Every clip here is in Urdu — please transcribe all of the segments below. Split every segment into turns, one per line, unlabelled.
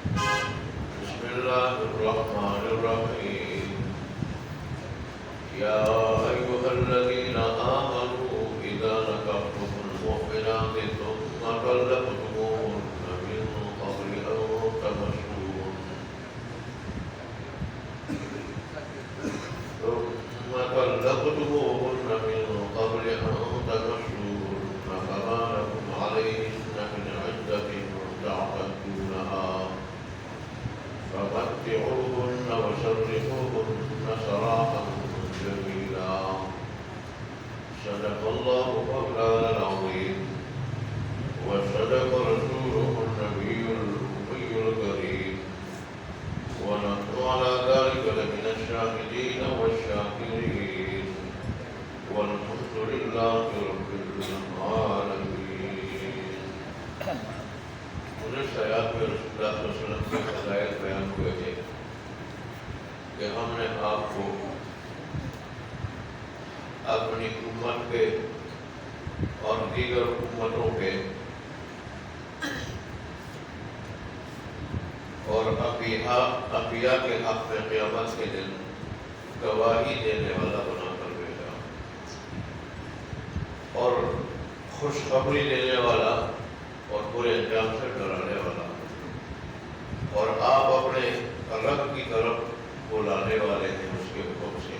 بسم الله الرحمن الرحيم يا أيها الذين آمنوا إذا نكحتم المؤمنات ثم طلقتموهن من قبل أن تمسوهن فما لكم عليهن من عدة تعتدونها فمتعوهن وسرحوهن سراحا جميلا صدق الله مولانا العظيم وصدق رسوله النبي الأمي الكريم ونحن على ذلك لمن الشاهدين والشاكرين والحمد لله رب العالمين. انیس آیات میں رسول اللہ صلی اللہ علیہ وسلم کے فضائل بیان ہوئے تھے کہ ہم نے آپ کو اپنی امت پہ اور دیگر امتوں پہ اور انبیاء کے حق میں قیامت کے دن گواہی دینے والا بنا کر بھیجا اور خوشخبری دینے والا اور برے انجام سے ڈرانے والا اور آپ اپنے رب کی طرف بلانے والے ہیں اس کے حکم سے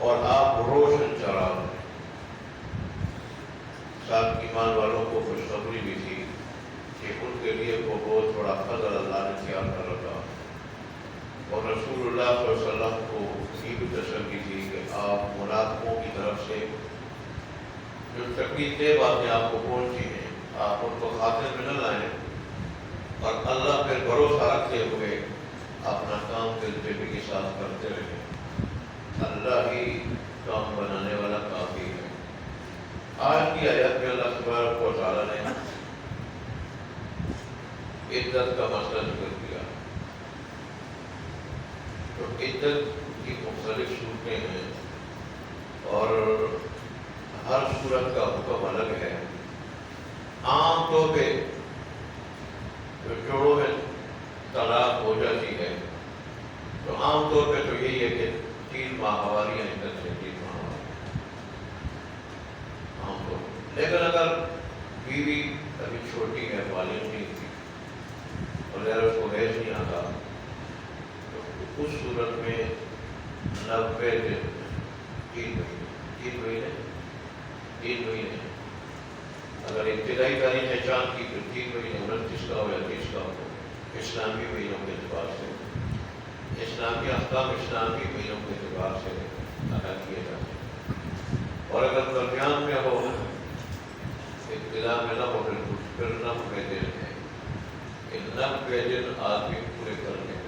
اور آپ روشن چراغ ہیں. ساتھ ایمان والوں کو خوشخبری بھی تھی کہ ان کے لیے وہ بہت بڑا فضل اللہ نے تیار کر رکھا اور رسول اللہ صلی اللہ علیہ وسلم کو یہ بھی تسلی تھی کہ آپ منافقوں کی طرف سے جو تکلیفیں باتیں آپ کو پہنچی ہیں آپ ان کو خاطر میں نہ لائیں اور اللہ پر بھروسہ رکھتے ہوئے اپنا کام دلچسپی کے ساتھ کرتے رہیں. اللہ ہی کام بنانے والا کافی ہے. آج کی آیت میں اللہ تبارک و تعالیٰ نے عدت کا مسئلہ ذکر کیا. تو عدت کی مختلف صورتیں ہیں اور ہر صورت کا حکم الگ ہے. عام طور پہ جوڑوں میں طلاق ہو جاتی ہے تو عام طور پہ تو یہی ہے کہ 3 ماہواری یا عدت سے 3 ماہواری عام طور پہ. لیکن اگر بیوی ابھی چھوٹی ہے بالغ نہیں تھی اور اس کو حیض نہیں آتا تو اس صورت میں 90 دن 3 مہینے اگر ابتدائی تاریخ ہے چاند کی تو 3 مہینے 29 کا ہو یا 30 کا ہو اسلامی مہینوں کے اعتبار سے اسلامی احکام اسلامی مہینوں کے اعتبار سے ادا کیے جاتے ہیں. اور اگر درمیان میں ہو ابتدا میں نہ ہو بالکل پھر 90 دن ہے. 90 دن آدمی پورے کر لیں.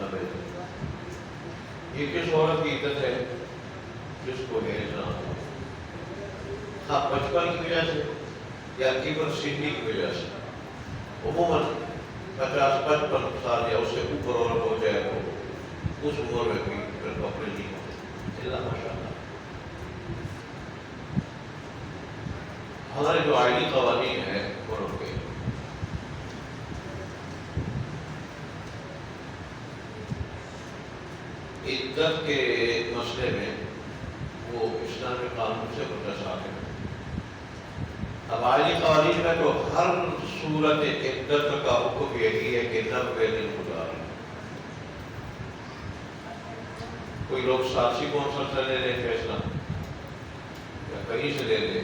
90 دن یہ کس عورت کی عدت ہے جس کو حیض نہ ہو. ہاں بچپن کی وجہ سے یا کیبر سنی کی وجہ سے عموماً 50-55 سال یا اس سے اوپر عورت ہو جائے تو اس عمر میں بھی پھر کپڑے نہیں ہوتے. اللہ ماشاء اللہ. ہمارے جو آئینی قوانین ہیں عمروں کے عدت کے مسئلے میں وہ اسلامی قانون سے متضاد ہے. اب آئینی قوانین میں تو ہر صورت عدت کا حکم یہی ہے کہ 90 دن گزاریں. کوئی لوگ ساتھی کونسل سے لے لیں فیصلہ یا کہیں سے لے لیں,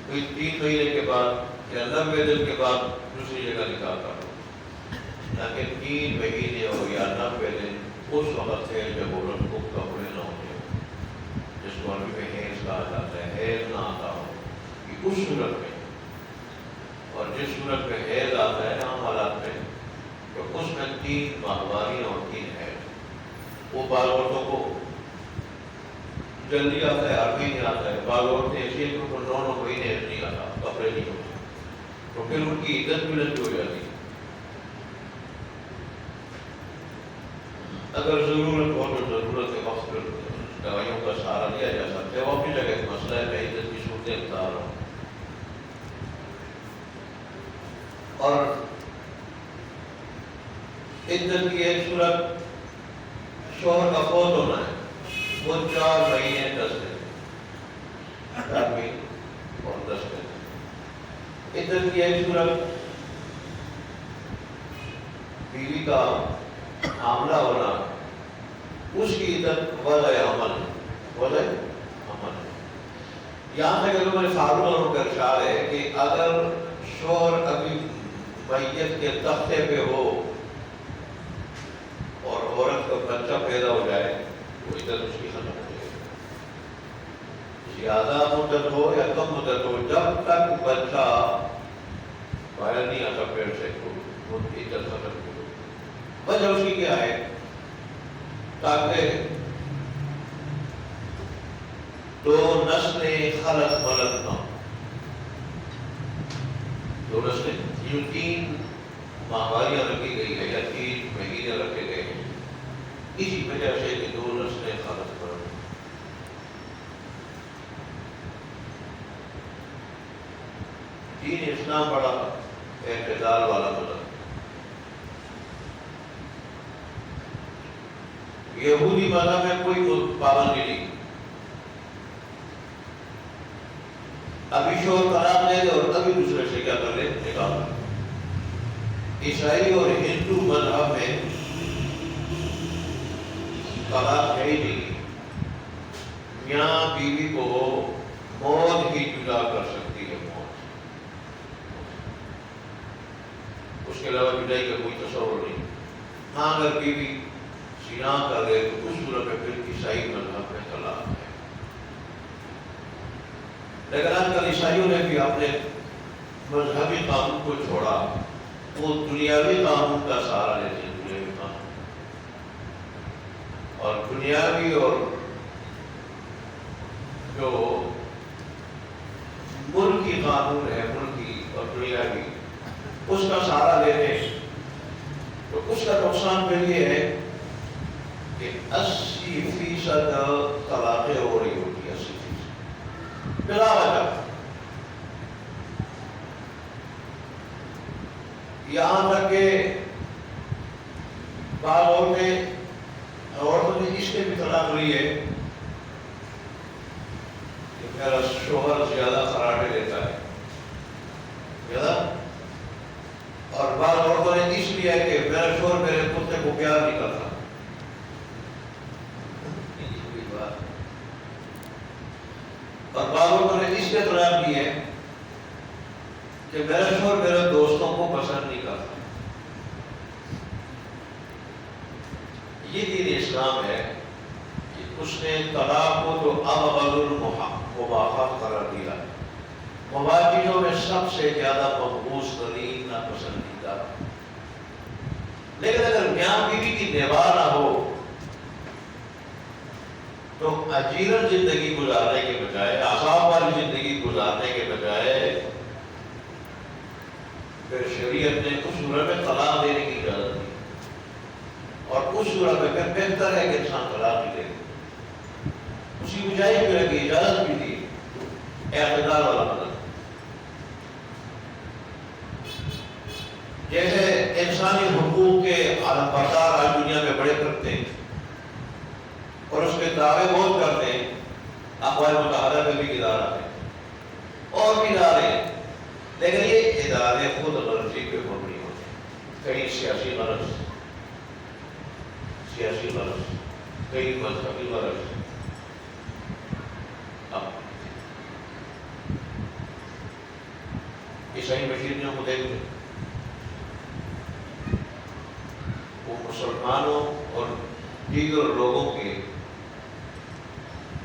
کوئی 3 مہینے کے بعد یا 90 دن کے بعد دوسری جگہ نکاح کرو, لیکن 3 مہینے ہو یا 90 دن اس وقت ہے جب عورت کو کپڑے نہ ہوتے جس کو عربی میں حیض کہا جاتا ہے. حیض نہ آتا ہو اس صورت میں, اور جس صورت میں حیض آتا ہے عام حالات میں تو اس میں 3 ماہواری اور 3 حیض. وہ بعض عورتوں کو جلدی آتا ہے, ہر مہینے آتا ہے. بعض عورتیں ایسی ہیں کہ ان کو 9 مہینے نہیں آتا, کپڑے نہیں ہوتے, تو پھر ان کی عدت بھی لمبی ہو جاتی ہے. اگر ضرورت ہو تو ضرورت کے وقت پھر دوائیوں کا سہارا لیا جا سکتا ہے. وہ اپنی جگہ ایک مسئلہ ہے, میں عدت کی صورتیں بتا رہا ہوں. اور عدت کی ایک صورت شوہر کا فوت ہونا ہے، وہ 4 مہینے 10 دن، 4 مہینے اور 10 دن۔ عدت کی ایک صورت بیوی کا حاملہ ہونا، اس کی عدت وضع عمل، وضع عمل۔ یہاں تک لوگوں نے فارغ کا ارشاد ہے کہ اگر شوہر ابھی میت کے تختے پہ ہو اور عورت کا بچہ پیدا ہو جائے تو عدت اس کی ختم ہو جائے گی، زیادہ مدت ہو یا کم مدت ہو، جب تک بچہ باہر نہیں آتا پیٹ سے تو وہ عدت ختم ہو۔ وجہ اس کی کیا ہے؟ تاکہ 2 نسلیں خلط ملط نہ ہوں، 2 نسلیں، جو 3 ماہواریاں رکھی گئی ہے یا 3 مہینے رکھے گئے ہیں، اسی وجہ سے کہ 2 نسلیں خلط ملط ہوں۔ دین اسلام بڑا اعتدال والا مذہب، یہودی مذہب میں کوئی پابندی نہیں، ابھی شوہر طلاق دے دے اور ابھی دوسرے سے کیا کر لے، نکاح کر لے۔ عیسائی اور ہندو مذہب میں طلاق ہے ہی نہیں، میاں بیوی کو موت ہی جدا کر سکتی ہے، موت، اس کے علاوہ جدائی کا کوئی تصور نہیں۔ ہاں اگر بیوی زنا کر دے تو اس صورت میں پھر عیسائی مذہب میں طلاق ہے، لیکن آج کل عیسائیوں نے بھی اپنے مذہبی قانون کو چھوڑا، وہ دنیاوی قانون کا سہارا لیتے ہیں، دنیاوی قانون، اور دنیاوی اور جو ملکی قانون ہے، ملکی اور دنیاوی، اس کا سہارا لیتے ہیں، تو اس کا نقصان پھر یہ ہے کہ 80% طلاقیں ہو رہی ہوتی ہے، 80% بلا وجہ۔ یہاں تک کہ بعض عورتوں نے اس لیے بھی طلاق لی ہے کہ میرا شوہر زیادہ خراٹے لیتا ہے، زیادہ، اور بعض عورتوں نے اس لیے ہے کہ میرا شوہر میرے کتے کو پیار نہیں کرتا، اور بعض لوگوں نے اس لیے طلاق لی ہے کہ میرا شوہر میرے دوستوں کو پسند نہیں کرتا۔ یہ دین اسلام ہے کہ اس نے طلاق کو تو ابغض المباحات قرار دیا، مباح چیزوں میں سب سے زیادہ مقبوض ترین، ناپسندیدہ۔ لیکن اگر میاں بیوی کی نباہ نہ ہو تو اجیرن زندگی گزارنے کے بجائے، عذاب والی زندگی گزارنے کے بجائے، پھر شریعت نے اس صورت میں طلاق دینے کی اجازت دی، اور اس صورت میں پھر بہتر ہے کہ انسان طلاق ہی دے، اسی گنجائش میں رکھی، اجازت بھی دی، اعتدال والا مطلب۔ جیسے انسانی حقوق کے عالم بردار آج دنیا میں بڑے کرتے ہیں اور اس کے دعوے بہت کرتے ہیں، اقوام متحدہ میں بھی ادارہ ہے اور بھی ادارے ہیں، لیکن یہ ادارے خود غرضی پہ مبنی ہوتے ہیں، کہیں سیاسی غرض، کہیں مذہبی غرض۔ عیسائی مشینوں کو دیکھ لیں، وہ مسلمانوں اور دیگر لوگوں کے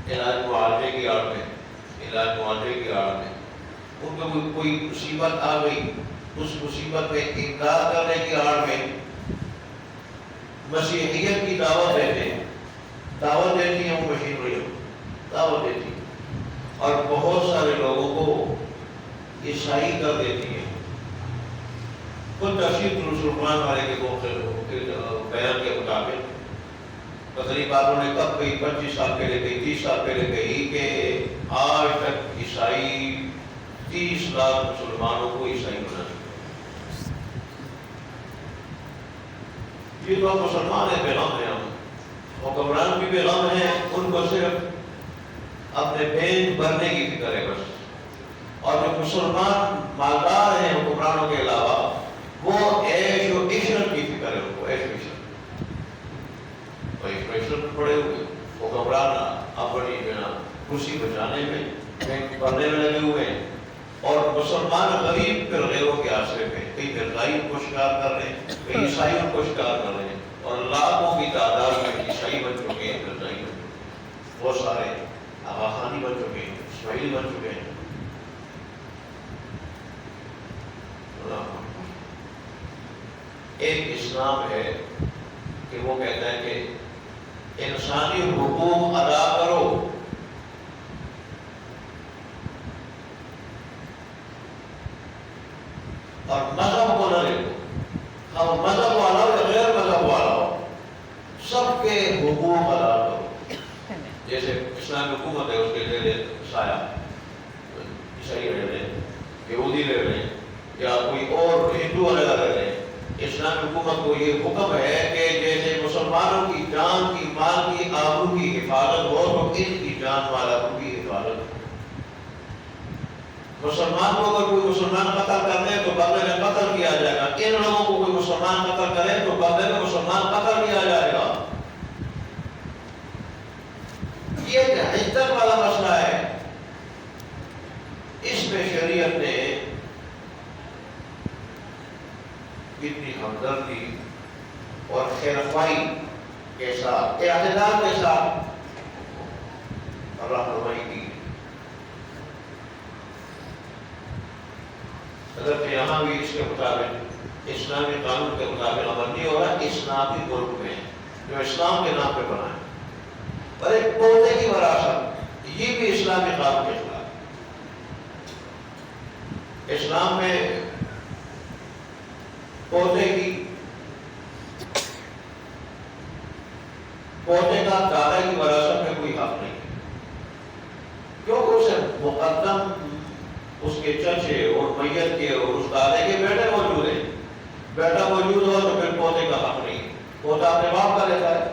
علاج معالجے کی آڑ میں، ان کو کوئی مصیبت آ گئی، اس مصیبت میں امداد کرنے کی آڑ میں مسیحیت کی دعوت دیتے ہیں، دعوت دیتی ہیں وہ مشینریوں، دعوت دیتی ہیں، اور بہت سارے لوگوں کو عیسائی کر دیتی ہیں۔ خود تفسیر دروس القرآن والے کے بیان کے مطابق تقریباً انہوں نے کب کہی، 25 سال پہلے کہی، 30 سال پہلے کہی کہ آج تک عیسائی 30 لاکھ مسلمانوں کو عیسائی بنا چکے، یہ تو مسلمان ہیں، بے غم ہیں، ہم حکمران بھی بے غم ہیں، ان کو صرف اپنے بینک بھرنے کی فکر ہے بس. اور جو مسلمان مالدار ہیں حکمرانوں کے علاوہ، وہ عیش و عشرت کی فکر ہے، ان کو عیش و عشرت. عیش و عشرت میں پڑے ہوئے حکمران اپنی کرسی بچانے میں، بینک بھرنے میں لگے ہوئے ہیں، اور مسلمان غریب پھر غیروں کے آسرے پہ کئی مرزائی کو شکار کر رہے ہیں، کئی عیسائیوں کو شکار کر رہے ہیں، اور لاکھوں کی تعداد میں عیسائی بن چکے ہیں، مرزائی بن چکے ہیں، بہت سارے آغا خانی بن چکے ہیں، اسماعیلی بن چکے ہیں. ایک اسلام ہے کہ وہ کہتا ہے کہ انسانی حقوق ادا کرو، اور مذہب کو نہ دیکھو، ہم مذہب والا ہو یا غیر مذہب والا ہو، سب کے حقوق ادا کرو. جیسے اسلامی حکومت ہے، اس کے لے لیں سایہ، عیسائی رہ لیں، یہودی رہ لیں، یا کوئی اور ہندو وغیرہ رہ لیں، اسلامی حکومت کو یہ حکم ہے کہ جیسے مسلمانوں کی جان کی، مال کی، آبرو کی حفاظت ہو تو ان کی جان، مال، آبرو کی حفاظت ہو. مسلمان کو اگر کوئی مسلمان قتل کرنے تو بدلے میں قتل کیا جائے گا. ان لوگوں کو کوئی مسلمان قتل کرے تو بدلے میں مسلمان قتل کیا جائے گا. یہ عزت والا مسئلہ ہے. اس میں شریعت نے اتنی ہمدردی اور خیرخواہی کے ساتھ، اعتدال کے ساتھ رہنمائی کی. اگر یہاں بھی اس کے مطابق اسلامی قانون کے مطابق عمل نہیں ہو رہا، اسلامی ملک میں جو اسلام کے نام پہ بنا ہے، اور ایک پودے کی وراثت، یہ بھی اسلامی قانون کے خلاف. اسلام میں پودے کا دادا کی وراثت میں کوئی حق نہیں، کیونکہ اسے مقدم اس کے چچے اور میت کے اور اس دادے کے بیٹے موجود ہیں. بیٹا موجود ہو تو پھر پودے کا حق نہیں، پودا اپنے باپ کا لیتا ہے.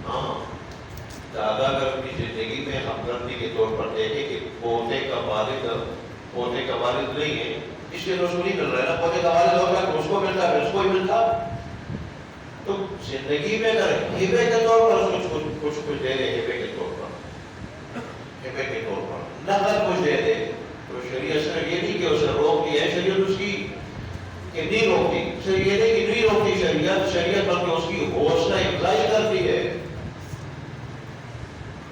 ہاں، دادا اگر اپنی زندگی میں ہمدردی کے طور پر دیکھے کہ پودے کا والد نہیں ہے، اس لیے تو اس کو نہیں مل رہا ہے نا. پودے کا والد ہوگا تو اس کو ملتا ہے، اس کو ہی ملتا. تو زندگی میں اگر ہبے کے طور پر اس کو کچھ دے دے، ہبے کے طور پر نقد کچھ دے دے، تو شریعت صرف یہ نہیں کہ اسے روک دی ہے شریعت اس کی کہ نہیں روکتی، صرف یہ نہیں کہ نہیں روکتی شریعت بلکہ اس کی حوصلہ افزائی کرتی ہے،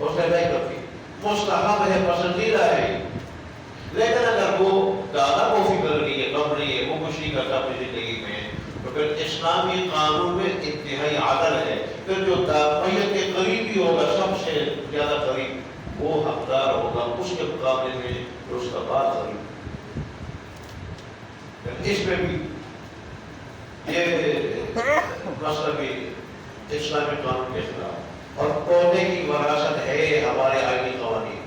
حوصلہ افزائی کرتی ہے، مستحب ہے، پسندیدہ ہے. لیکن اگر وہ دادا کو فکر نہیں ہے، غم نہیں ہے، وہ کچھ نہیں کرتا اپنی زندگی میں، تو پھر اسلامی قانون میں انتہائی عدل ہے. پھر جو میت کے قریبی ہوگا، سب سے زیادہ قریب، وہ حقدار ہوگا اس کے مقابلے میں جو اس کا بات قریب. اس میں بھی یہ مسئلہ بھی اسلامی قانون کے خلاف. اور پودے کی وراثت ہے ہمارے آئینی قوانین.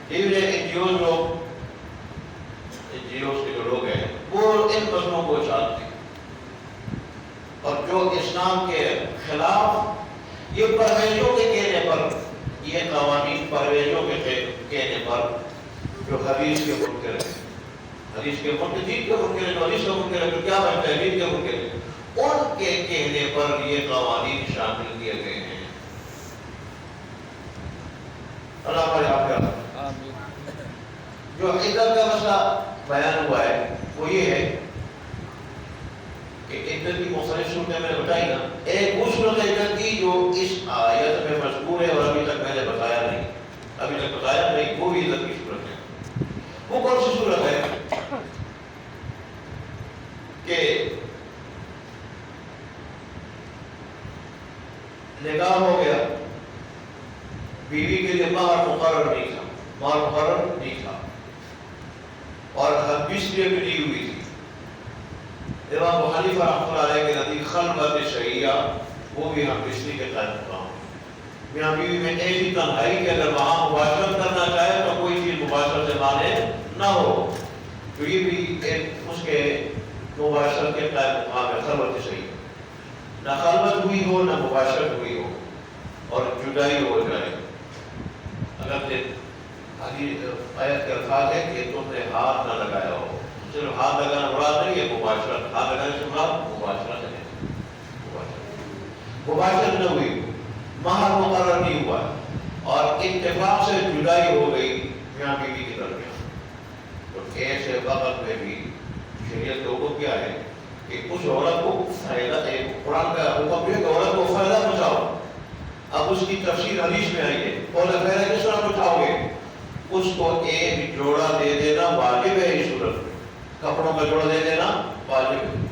این جی اوز کے جو لوگ ہیں وہ ان مسئلوں کو چاہتے ہیں، اور جو اسلام کے خلاف یہ پرویزوں کے کہنے پر، یہ قوانین پرویزوں کے کہنے پر جو حدیث کے منکر ہیں، حدیث کے منکر، دین کے منکر ہیں، جو حدیث کے منکر ہیں، جو کیا بنتا ہے دین کے منکر ہیں، ان کے کہنے پر یہ قوانین شامل کیے گئے ہیں. اللہ ہمارے آپ کا جو عدت کا مسئلہ بیان ہوا ہے وہ یہ ہے کہ عدت کی مختلف صورتیں میں نے بتائی نا. ایک وہ صورت عدت کی جو اس آیت میں مذکور ہے اور ابھی تک میں نے بتایا نہیں، وہ بھی عدت کی صورت ہے. وہ کون سی صورت ہے کہ نکاح ہو گیا، بیوی کے لیے مہر مقرر نہیں تھا، اور حد بسری بھی نہیں ہوئی تھی. امام ابو حنیفہ رحمۃ اللہ علیہ کے نزدیک خلوت شرعیہ وہ بھی ہم بسری کے قائم مقام. میاں بیوی میں ایسی تنہائی کہ اگر وہاں مباشرت کرنا چاہے تو کوئی چیز مباشرت سے مانے نہ ہو، تو یہ بھی ایک اس کے مباشرت کے قائم مقام ہے، خلوت صحیح ہے، نہ خلوت ہوئی ہو نہ مباشرت ہوئی ہو اور جدائی ہو جائے. اگر آیت کے الفاظ ہے کہ تم نے ہاتھ نہ لگایا ہو، صرف ہاتھ لگانا مراد نہیں ہے مباشرت، ہاتھ لگانے سے مراد مباشرت ہے. مباشرت نہ ہوئی، مہر مقرر نہیں ہوا اور اتفاق سے جدائی ہو گئی میاں بیوی کے درمیان، تو ایسے وقت میں بھی شریعت کا حکم کیا ہے کہ اس عورت کو فائدہ ہے. قرآن کا حکم ہے کہ عورت کو فائدہ پہنچاؤ. اب اس کی تفسیر حدیث میں آئی ہے، قول فائدہ کس طرح پہنچاؤ گے؟ اس کو ایک جوڑا دے دینا واجب ہے. اس صورت میں کپڑوں کا جوڑا دے دینا واجب ہے.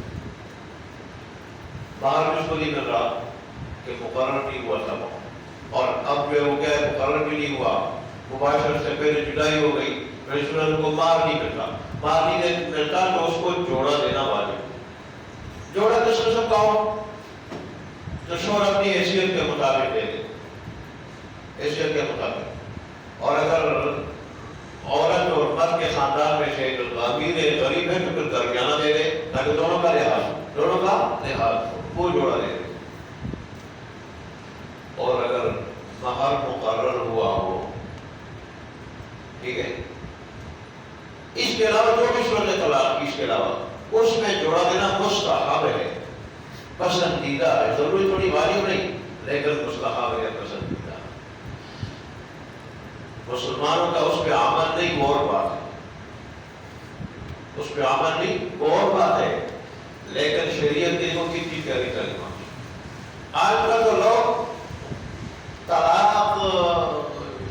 باہر میں اس کو نہیں مل رہا کہ مقرر نہیں ہوا تھا، اور اب جو ہو گیا مقرر بھی نہیں ہوا، مباشرت سے پہلے جدائی ہو گئی، پھر اس صورت کو مار نہیں ملتا، مار نہیں ملتا تو اس کو جوڑا دینا واجب. جوڑا کس قسم کا ہو؟ جو شوہر اپنی حیثیت کے مطابق دے دے، حیثیت کے مطابق. اور اگر عورت اور مرد کے خاندان میں سے جو امیر ہے غریب ہے تو پھر درمیانہ دے دے تاکہ دونوں کا لحاظ وہ جوڑا دے دے. اور اگر مہر مقرر ہوا ہو، ٹھیک ہے، اس کے علاوہ جو بھی صورت طلاق کی اس کے علاوہ اس میں جوڑا دینا مستحب ہے، پسندیدہ ہے. ضروری تھوڑی واجب نہیں لیکن مستحب ہے، پسندیدہ. مسلمانوں کا اس پہ عمل نہیں وہ اور بات ہے، اس پہ عمل نہیں وہ اور بات ہے، لیکن شریعت دیکھو کتنی پیاری تعلیمات. آج کل تو لوگ طلاق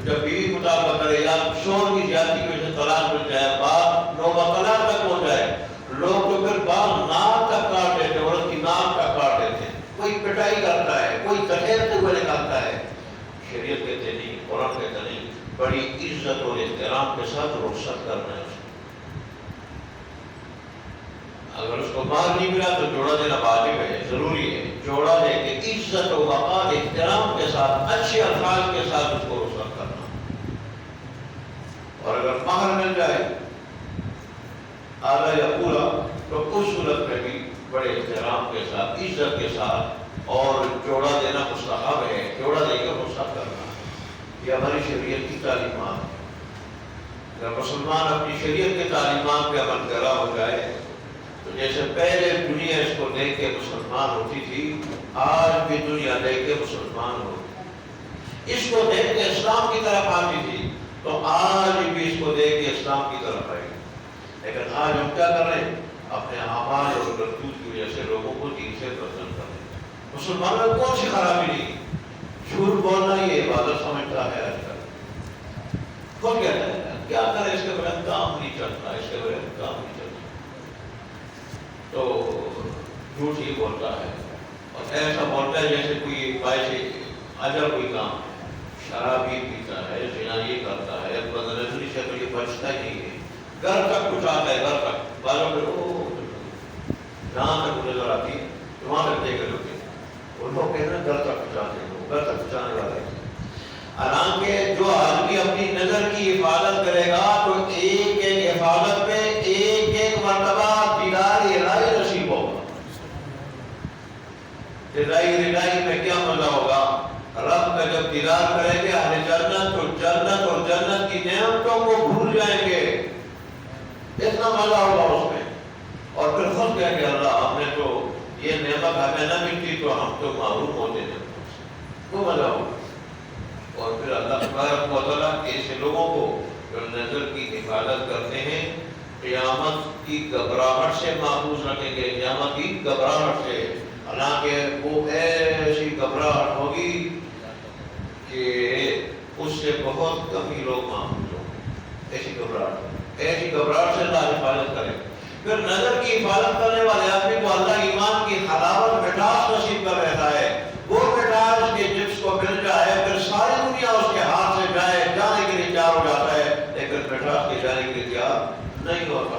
جب بیوی مطالبہ کرے یا شوہر کی زیادتی کی وجہ سے طلاق مل جائے، باپ نوبہ طلاق تک ہو جائے، لوگ تو پھر بال ناک تک کاٹ دیتے، عورت کی ناک تک کاٹ دیتے ہیں. کوئی پٹائی کرتا ہے، کوئی کھیلتے ہوئے نکالتا ہے. شریعت کہتے نہیں، قرآن کہتا نہیں، بڑی عزت اور احترام کے ساتھ رخصت کرنا ہے. اگر اس کو مال نہیں ملا تو جوڑا دینا واجب ہے، ضروری ہے. جوڑا دے کے عزت و وقار احترام کے ساتھ اچھے الفاظ کے ساتھ اس کو رخصت کرنا. اور اگر مہر مل جائے آدھا یا پورا تو اس صورت میں بھی بڑے احترام کے ساتھ عزت کے ساتھ اور جوڑا دینا مستحب ہے. جوڑا دے کے رخصت کرنا یہ ہماری شریعت کی تعلیمات ہے. اگر مسلمان اپنی شریعت کے تعلیمات پہ عمل کرا ہو جائے تو جیسے پہلے دنیا اس کو دیکھ کے مسلمان ہوتی تھی، آج بھی دنیا دیکھ کے مسلمان ہوتی. اس کو دیکھ کے اسلام کی طرف آتی تھی تو آج بھی اس کو دیکھ کے اسلام کی طرف آئے. لیکن آج ہم کیا کر رہے ہیں؟ اپنے اعمال اور کرتوت کی وجہ سے لوگوں کو دین سے پسند کر رہے ہیں. مسلمانوں میں کون سی خرابی نہیں؟ جھوٹ بولنا یہ عبادت سمجھتا ہے. آج کل کون کہتا ہے کیا کرے، اس کے بغیر کام نہیں چلتا، اس کے بغیر کام نہیں چلتا، تو جھوٹ ہی بولتا ہے. اور ایسا بولتا ہے جیسے کوئی باعث اجر کوئی کام، شراب ہی پیتا ہے، زنا یہ کرتا ہے، بدنظری سے تو یہ بچتا ہی نہیں ہے. گھر تک کچھ آتا ہے، گھر تک بالوں پہ جہاں تک نظر آتی ہے وہاں تک دیکھ لوگ وہ لوگ کہتے ہیں گھر تک پہنچاتے ہیں، گھر تک پہنچانے والے. حالانکہ جو آدمی اپنی نظر کی حفاظت کرے گا تو ایک ایک حفاظت پہ ایک ایک مرتبہ دیدار الہی نصیب ہوگا. رضائی میں کیا مزہ ہوگا؟ رب کا جب دیدار کریں گے اہل جنت تو جنت اور جنت کی نعمتوں کو بھول جائیں گے، اتنا مزہ ہوگا اس میں. اور پھر خود کہیں گے اللہ ہم نے تو یہ نعمت ہمیں نہ ملتی تو ہم تو محروم ہوتے ہیں. وہ مزہ ہوگا. اور پھر اللہ تبارک و تعالیٰ ایسے لوگوں کو جو نظر کی حفاظت کرتے ہیں قیامت کی گھبراہٹ سے محفوظ رکھیں گے. قیامت کی گھبراہٹ سے، حالانکہ وہ ایسی گھبراہٹ ہوگی کہ اس سے بہت کم ہی لوگ محفوظ ہوں گے. ایسی گھبراہٹ سے اللہ حفاظت کرے. پھر نظر کی حفاظت کرنے والے آدمی کو اللہ ایمان کی حلاوت مٹھاس نصیب کر رہتا ہے. وہ مٹھاس کے جس کو مل جائے پھر ساری دنیا اس کے ہاتھ سے جانے کے لیے تیار ہو جاتا ہے، لیکن مٹھاس کے جانے کے لیے تیار نہیں ہوتا.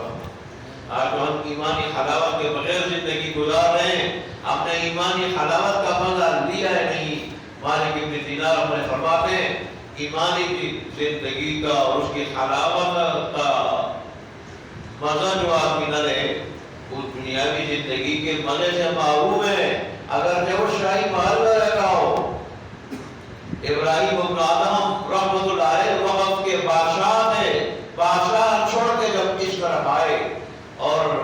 آج تو ہم ایمانی حلاوت کے بغیر زندگی گزار رہے ہیں، ہم نے ایمانی حلاوت کا مزہ لیا ہے نہیں. مالک ابن دینار ہمیں فرماتے ہیں ایمانی زندگی کا اور اس کی حلاوت کا مزہ جو آدمی نہ لے وہ دنیا دنیاوی زندگی کے مزے سے محروم ہے، اگر وہ شاہی محل میں رہا ہو۔ ابراہیم ابن آدم رحمۃ اللہ علیہ وقت کے بادشاہ تھے، بادشاہ چھوڑ کے جب اس طرف آئے اور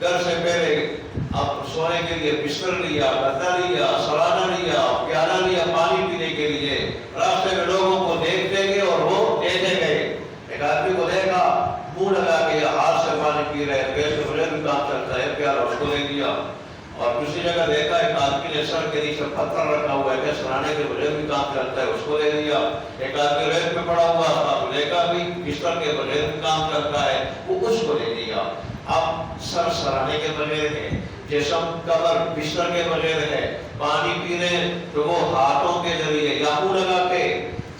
گھر سے پہلے اب سونے کے لیے بستر لیا، گدا لیا، سرانا لیا، پیالہ لیا پانی پینے کے لیے، راستے میں لوگوں کو دیکھتے گئے اور وہ دیتے گئے۔ ایک آدمی کو دیکھا منہ لگا کے ہاتھ سے پانی پی رہے، پیر سے بجے بھی کام چلتا ہے، پیالہ اس کو دے دیا۔ اور دوسری جگہ دیکھا ایک آدمی نے سر کے نیچے پتھر رکھا ہوا ہے، سرانے کے بجے بھی کام چلتا ہے، اس کو دے دیا۔ ایک آدمی ریت میں پڑا ہوا تھا، دیکھا بھی بستر کے بجے بھی کام کرتا ہے، وہ اس کو دے دیا۔ اب سر سرانے کے بغیر ہے، جسم قبر بستر کے بغیر ہے، پانی پینے تو وہ ہاتھوں کے ذریعے یا منہ لگا کے۔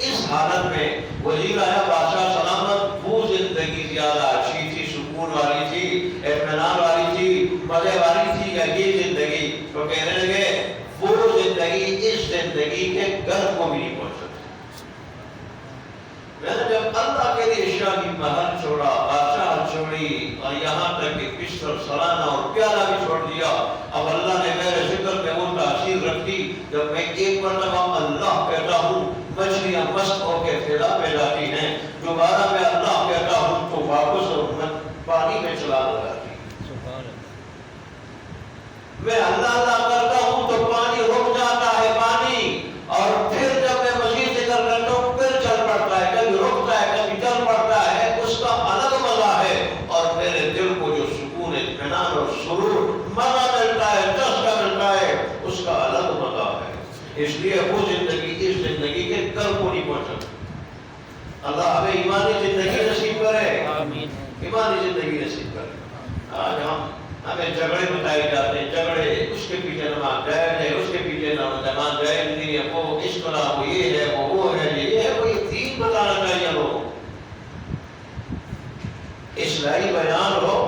اس حالت میں وزیر آیا بادشاہ سلامت، وہ زندگی زیادہ اچھی تھی، سکون والی تھی، اطمینان والی تھی، مزے والی تھی یا یہ زندگی؟ تو کہنے لگے وہ زندگی اس زندگی کے گھر کو بھی نہیں پہنچ سکتی۔ میں نے جب اللہ کے لیے شاہی محل چھوڑا، بادشاہ چھوڑی، اور یہاں تک کہ بستر سرانا اور پیالہ بھی چھوڑ دیا، اب اللہ نے میرے ذکر میں وہ تاثیر رکھی۔ جب میں ایک مرتبہ اللہ کہتا ہوں مچھلیاں مست ہو کے پھیلا پہ جاتی ہیں، دوبارہ میں اللہ کہتا ہوں تو واپس پانی میں چلا جاتی ہیں۔ میں اللہ اللہ کرتا ہوں تو پانی رک جاتا ہے پانی، اور پھر جب میں مزید ذکر کرتا ہوں پھر چل پڑتا ہے، کبھی رکتا ہے کبھی چل پڑتا ہے، اس کا الگ مزہ ہے۔ اور میرے دل کو جو سکون اطمینان اور سرور مزہ ملتا ہے، چسکا ملتا ہے، اس کا الگ مزہ ہے۔ اس لیے وہ زندگی اس زندگی کے گھر کو نہیں پہنچا۔ اللہ ہمیں ایمانی زندگی نصیب کرے، آمین، ایمانی زندگی نصیب کرے۔ آج ہمیں جھگڑے بتائے جاتے ہیں، جھگڑے، اس کے پیچھے نماز جائز ہے، اس کے پیچھے نماز جائز نہیں ہے، وہ اس طرح وہ یہ ہے، وہ ہے، یہ ہے، وہ یہ دین بتانا چاہیے لوگوں۔ اصلاحی بیان ہو،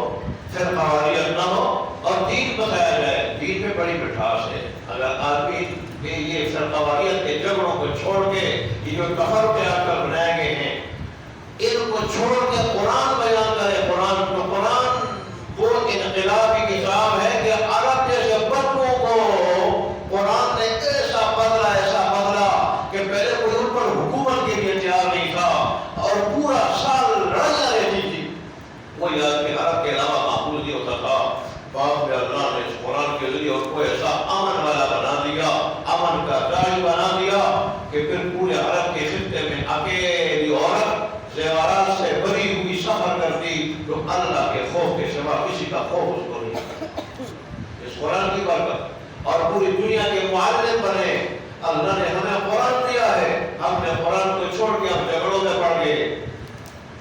پھر قواریت نہ ہو اور دین بتایا جائے۔ دین میں بڑی مٹھاس ہے۔ اگر آدمی یہ فرقواریت کے جھگڑوں کو چھوڑ کے، یہ جو کفر کے آج کل بنائے گئے ہیں، ان کو چھوڑ کے قرآن بیان کرے، قرآن کو، قرآن وہ انقلابی کتاب ہے کہ عرب جیسے بچوں کو قرآن نے ایسا بدلا کہ پہلے کوئی ان پر حکومت کے لیے تیار نہیں تھا اور پورا سال لڑائیاں رہتی تھی۔ وہ یاد کہ عرب کے علاوہ معقول نہیں ہوتا تھا۔ بعد میں اللہ نے اس قرآن کے ذریعے ان کو ایسا امن والا بنا دیا، امن کا داعی بنا دیا کہ پھر پورے عرب کے خطے میں اکیلی عورت زیورات سے بری ہوئی سفر کرتی تو اللہ کے خوف کے سوا کسی کا خوف اس کو نہیں۔ اس قرآن کی برکت، اور پوری دنیا کے معلم بنے۔ اللہ نے ہمیں قرآن دیا ہے، ہم نے قرآن کو چھوڑ کے ہم جھگڑوں میں پڑ گئے،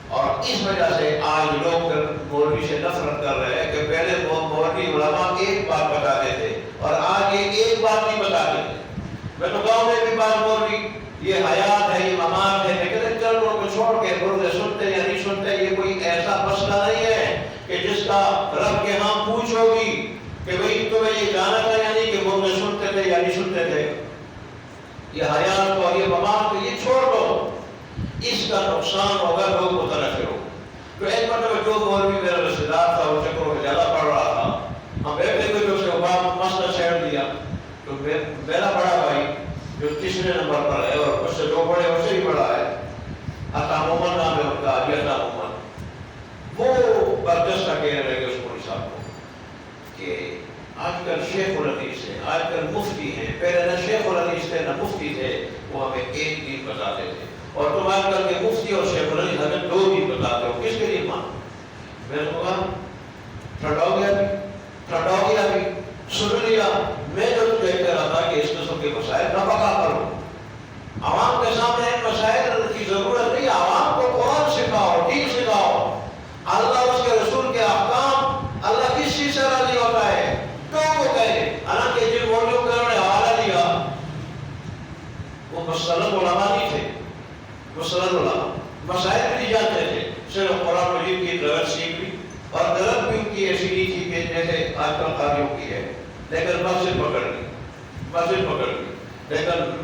اور اس وجہ سے آج لوگ مولوی سے نفرت کر رہے ہیں کہ پہلے مولوی علماء ایک بات بتاتے تھے اور آج یہ ایک بات نہیں بتاتے تھے۔ میں تو گاؤں میں بھی بات مولوی یہ حیات ہے، یہ ممات ہے، لیکن چلو کو چھوڑ کے بردے سنتے یا نہیں سنتے، یہ کوئی ایسا مسئلہ نہیں ہے کہ جس کا رب کے ہاں پوچھ ہوگی کہ بھئی تمہیں یہ جانا تھا یعنی کہ بردے سنتے تھے یا نہیں سنتے تھے۔ یہ حیات کو، یہ ممات کو، یہ چھوڑ دو، اس کا نقصان ہوگا لوگ متنفر ہو۔ تو ایک مرتبہ جو مولوی میرا رشتہ دار تھا، وہ چکروں میں زیادہ پڑھ رہا تھا، ہم بیٹھے ہوئے اس کے بعد مسئلہ چھیڑ دیا، تو میرا بڑا بھائی جو تیسرے نمبر پر ہے اور اس سے جو بڑے اس سے بھی بڑا ہے، عطا محمد نام ہے ان کا، علی عطا محمد، وہ برجستہ کہنے لگے اس مولوی صاحب کو کہ آج کل شیخ الحدیث ہے، آج کل مفتی ہیں، پہلے نہ شیخ الحدیث تھے نہ مفتی تھے، وہ ہمیں ایک دین بتاتے تھے، اور تم آج کل کے مفتی اور شیخ الحدیث ہمیں دو دین بتاتے ہو، کس کے لیے مان؟ میں نے کہا ٹھنڈا ہو گیا بھی سن لیا۔ میں جو تجھے کہہ رہا تھا کہ اس قسم کے مسائل نہ بقا کرو، عوام کے سامنے ان مسائل کی ضرورت نہیں، عوام کو قرآن سکھاؤ، دین سکھاؤ، اللہ اس کے رسول کے احکام، اللہ کس چیز سے راضی ہوتا ہے تو وہ کہے۔ حالانکہ جن مولویوں کو انہوں نے حوالہ دیا وہ مسلط علماء نہیں تھے، مسلط علماء مسائل بھی نہیں جانتے تھے، صرف قرآن مجید کی غلط سیکھ لی، اور غلط بھی ان کی ایسی نہیں تھی کہ جیسے آج کل قاریوں کی ہے، لیکن مسجد پکڑ لی، لیکن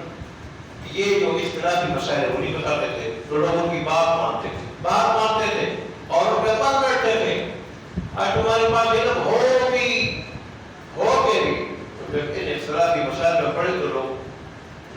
یہ جو اختلافی مسائل وہ نہیں بتاتے تھے، تو لوگوں کی بات مانتے تھے اور پیپر بیٹھتے تھے۔ آج تمہارے پاس علم ہو بھی